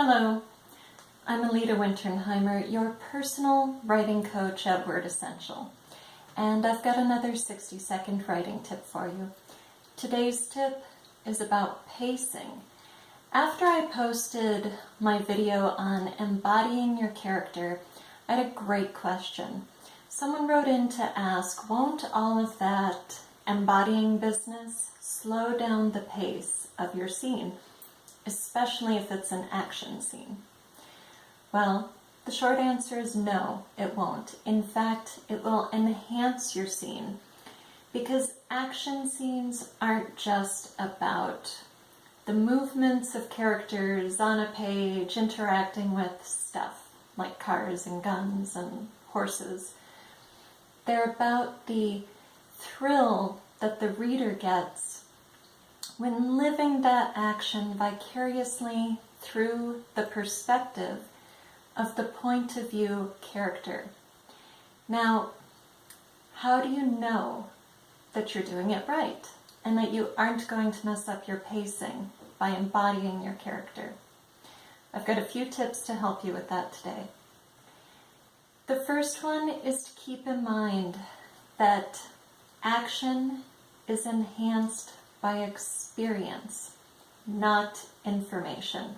Hello, I'm Alita Winternheimer, your personal writing coach at Word Essential, and I've got another 60-second writing tip for you. Today's tip is about pacing. After I posted my video on embodying your character, I had a great question. Someone wrote in to ask, won't all of that embodying business slow down the pace of your scene, especially if it's an action scene? Well, the short answer is no, it won't. In fact, it will enhance your scene because action scenes aren't just about the movements of characters on a page interacting with stuff like cars and guns and horses. They're about the thrill that the reader gets when living that action vicariously through the perspective of the point of view character. Now, how do you know that you're doing it right and that you aren't going to mess up your pacing by embodying your character? I've got a few tips to help you with that today. The first one is to keep in mind that action is enhanced by experience, not information.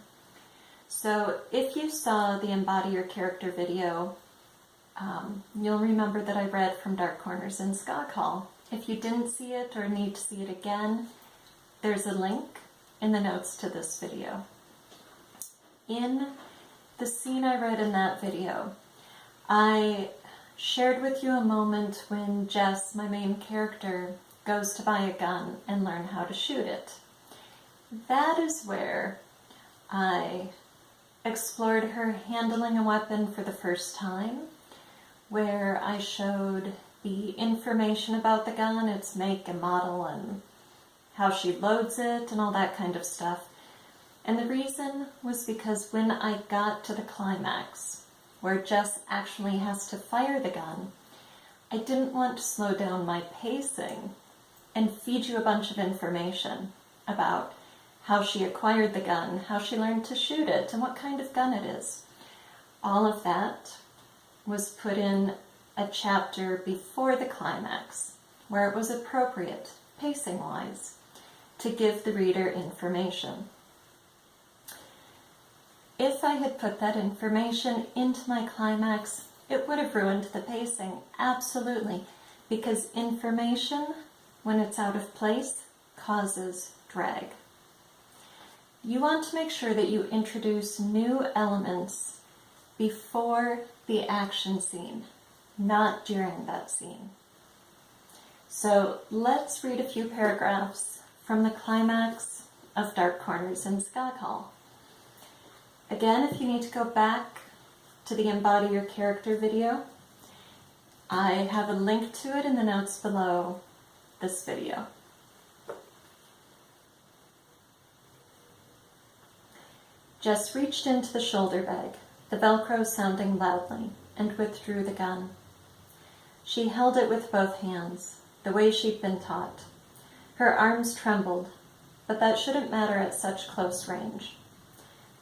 So if you saw the Embody Your Character video, you'll remember that I read from Dark Corners in Skakal. If you didn't see it or need to see it again, there's a link in the notes to this video. In the scene I read in that video, I shared with you a moment when Jess, my main character, goes to buy a gun and learn how to shoot it. That is where I explored her handling a weapon for the first time, where I showed the information about the gun, its make and model, and how she loads it and all that kind of stuff. And the reason was because when I got to the climax, where Jess actually has to fire the gun, I didn't want to slow down my pacing and feed you a bunch of information about how she acquired the gun, how she learned to shoot it, and what kind of gun it is. All of that was put in a chapter before the climax, where it was appropriate, pacing-wise, to give the reader information. If I had put that information into my climax, it would have ruined the pacing, absolutely, because information, when it's out of place, causes drag. You want to make sure that you introduce new elements before the action scene, not during that scene. So let's read a few paragraphs from the climax of Dark Corners in Skakal. Again, if you need to go back to the Embody Your Character video, I have a link to it in the notes below this video. Jess reached into the shoulder bag, the Velcro sounding loudly, and withdrew the gun. She held it with both hands, the way she'd been taught. Her arms trembled, but that shouldn't matter at such close range.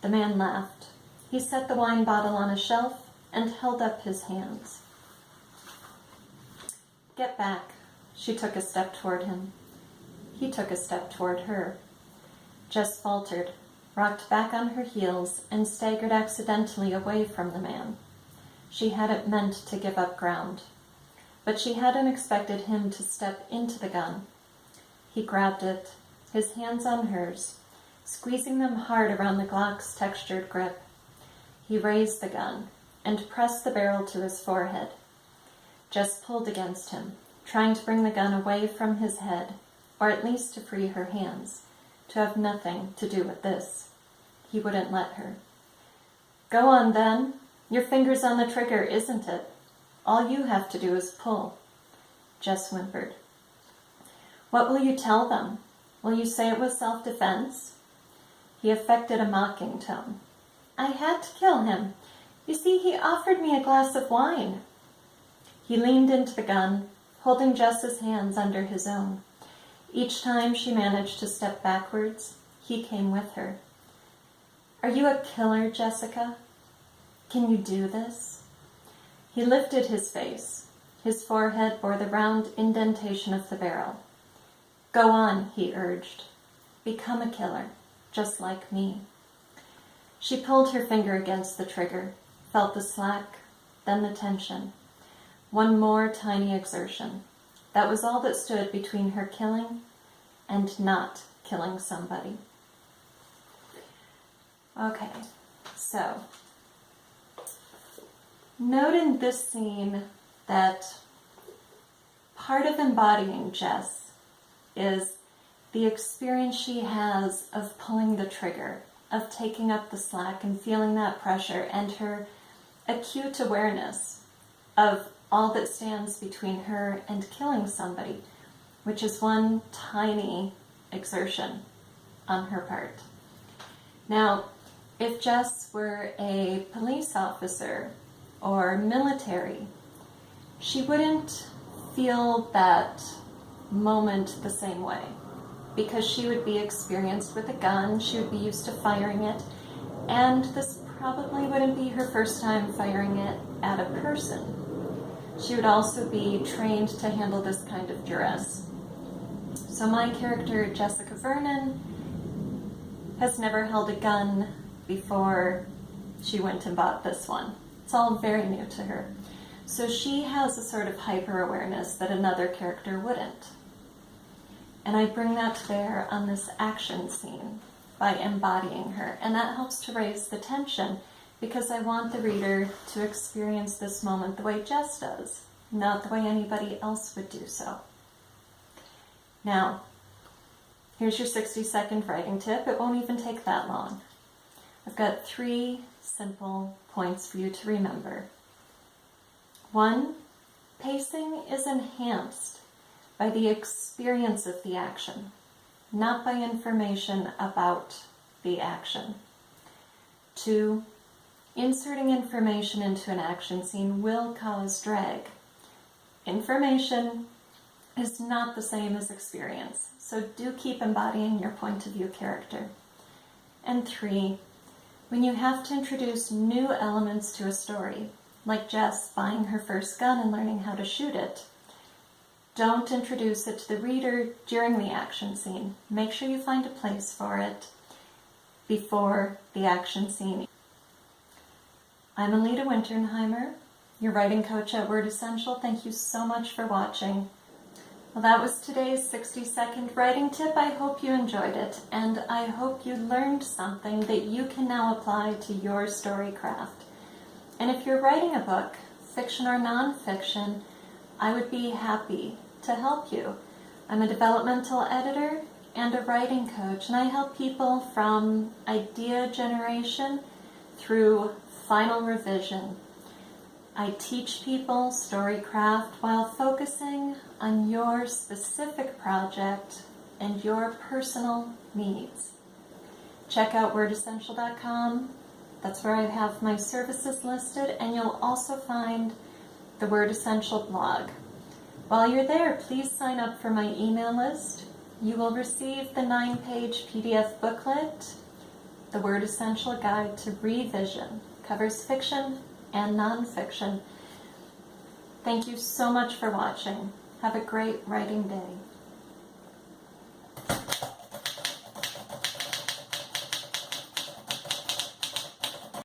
The man laughed. He set the wine bottle on a shelf and held up his hands. Get back. She took a step toward him. He took a step toward her. Jess faltered, rocked back on her heels, and staggered accidentally away from the man. She hadn't meant to give up ground, but she hadn't expected him to step into the gun. He grabbed it, his hands on hers, squeezing them hard around the Glock's textured grip. He raised the gun and pressed the barrel to his forehead. Jess pulled against him, trying to bring the gun away from his head, or at least to free her hands, to have nothing to do with this. He wouldn't let her. Go on then. Your finger's on the trigger, isn't it? All you have to do is pull. Jess whimpered. What will you tell them? Will you say it was self-defense? He affected a mocking tone. I had to kill him. You see, he offered me a glass of wine. He leaned into the gun, holding Jess's hands under his own. Each time she managed to step backwards, he came with her. Are you a killer, Jessica? Can you do this? He lifted his face. His forehead bore the round indentation of the barrel. Go on, he urged. Become a killer, just like me. She pulled her finger against the trigger, felt the slack, then the tension. One more tiny exertion. That was all that stood between her killing and not killing somebody. Okay, so note in this scene that part of embodying Jess is the experience she has of pulling the trigger, of taking up the slack and feeling that pressure, and her acute awareness of all that stands between her and killing somebody, which is one tiny exertion on her part. Now, if Jess were a police officer or military, she wouldn't feel that moment the same way, because she would be experienced with a gun, she would be used to firing it, and this probably wouldn't be her first time firing it at a person. She would also be trained to handle this kind of duress. So my character, Jessica Vernon, has never held a gun before she went and bought this one. It's all very new to her. So she has a sort of hyper-awareness that another character wouldn't. And I bring that to bear on this action scene by embodying her. And that helps to raise the tension, because I want the reader to experience this moment the way Jess does, not the way anybody else would do so. Now, here's your 60-second writing tip. It won't even take that long. I've got 3 simple points for you to remember. 1, pacing is enhanced by the experience of the action, not by information about the action. 2, inserting information into an action scene will cause drag. Information is not the same as experience, so do keep embodying your point of view character. And 3, when you have to introduce new elements to a story, like Jess buying her first gun and learning how to shoot it, don't introduce it to the reader during the action scene. Make sure you find a place for it before the action scene. I'm Alita Winternheimer, your writing coach at Word Essential. Thank you so much for watching. Well, that was today's 60-second writing tip. I hope you enjoyed it, and I hope you learned something that you can now apply to your story craft. And if you're writing a book, fiction or nonfiction, I would be happy to help you. I'm a developmental editor and a writing coach, and I help people from idea generation through final revision. I teach people storycraft while focusing on your specific project and your personal needs. Check out wordessential.com. That's where I have my services listed, and you'll also find the Word Essential blog. While you're there, please sign up for my email list. You will receive the 9-page PDF booklet, The Word Essential Guide to Revision. Covers fiction and nonfiction. Thank you so much for watching. Have a great writing day.